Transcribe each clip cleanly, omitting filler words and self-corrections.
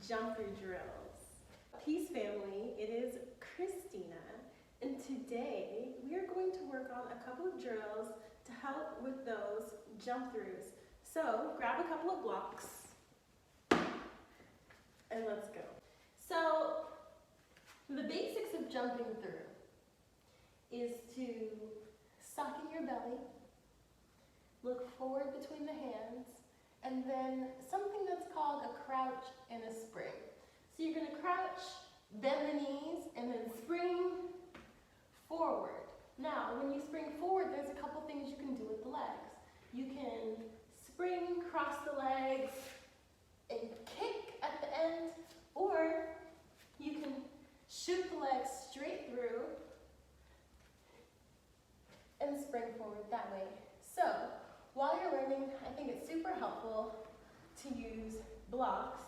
jump through drills. Peace family, it is Christina, and today we are going to work on a couple of drills to help with those jump throughs. So grab a couple of blocks and let's go. So the basics of jumping through is to suck in your belly, look forward between the hands, and then something that's called a crouch and a spring. So you're going to crouch, bend the knees, and then spring forward. Now, when you spring forward, there's a couple things you can do with the legs. You can spring, cross the legs, and kick at the end, or you can shoot the legs straight through and spring forward that way. So, while you're learning, I think it's super helpful to use blocks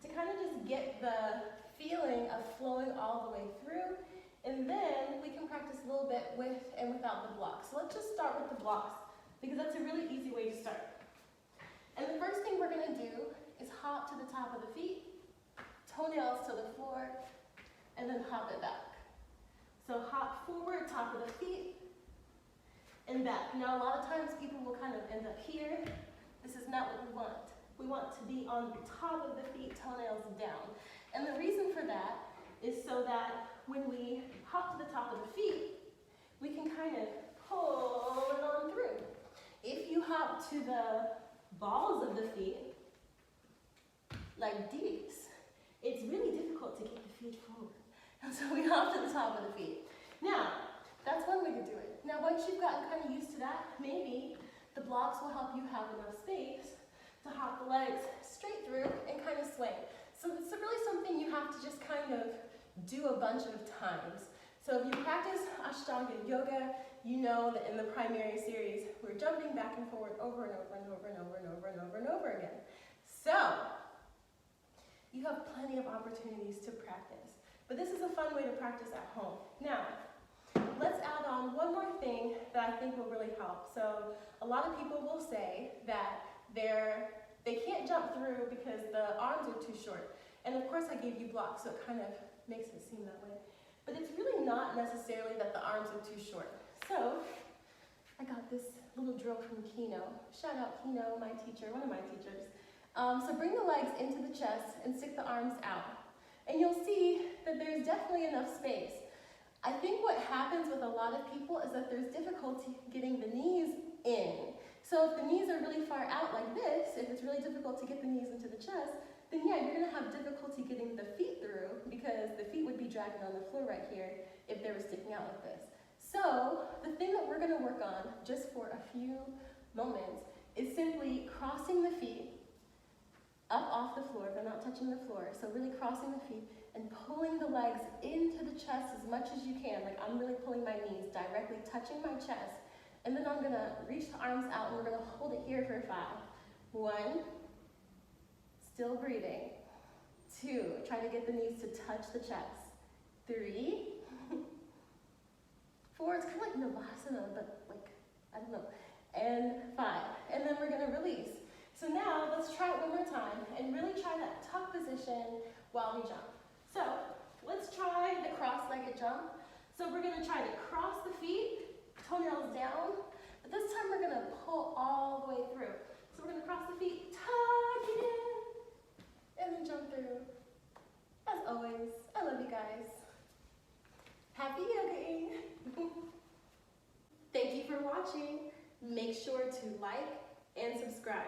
to kind of just get the feeling of flowing all the way through, and then we can practice a little bit with and without the blocks. So let's just start with the blocks, because that's a really easy way to start. And the first thing we're going to do is hop to the top of the feet, toenails to the floor, and then hop it back. So hop forward, top of the feet, and back. Now, a lot of times people will kind of end up here. This is not what we want. We want to be on the top of the feet, toenails down. And the reason for that is so that when we hop to the top of the feet, we can kind of pull it on through. If you hop to the balls of the feet, like this, it's really difficult to get the feet forward. And so we hop to the top of the feet. Now, that's one way to do it. Now, once you've gotten kind of used to that, maybe the blocks will help you have enough space to hop the legs straight through and kind of swing. So it's really something you have to just kind of do a bunch of times. So if you practice Ashtanga yoga, you know that in the primary series, we're jumping back and forward over and over and over and over and over and over and over again. So you have plenty of opportunities to practice. But this is a fun way to practice at home. Now, let's add on one more thing that I think will really help. So a lot of people will say that they can't jump through because the arms are too short. And of course I gave you blocks, so it kind of makes it seem that way. But it's really not necessarily that the arms are too short. So I got this little drill from Kino. Shout out Kino, my teacher, one of my teachers. So bring the legs into the chest and stick the arms out. And you'll see that there's definitely enough space. I think what happens with a lot of people is that there's difficulty getting the knees in. So if the knees are really far out like this, if it's really difficult to get the knees into the chest, then yeah, you're going to have difficulty getting the feet through, because the feet would be dragging on the floor right here if they were sticking out like this. So the thing that we're going to work on just for a few moments is simply crossing the feet up off the floor. They're not touching the floor. So really crossing the feet and pulling the legs into the chest as much as you can. Like I'm really pulling my knees directly touching my chest. And then I'm going to reach the arms out and we're going to hold it here for 5. 1, still breathing. 2, try to get the knees to touch the chest. 3, 4, it's kind of like Navasana, but like, I don't know. And 5, and then we're going to release. So now let's try it one more time and really try that tuck position while we jump. So let's try the cross-legged jump. So we're going to try to cross the feet, toenails down, but this time we're going to pull all the way through. So we're going to cross the feet, tuck it in, and then jump through. As always, I love you guys. Happy yogaing. Thank you for watching. Make sure to like and subscribe.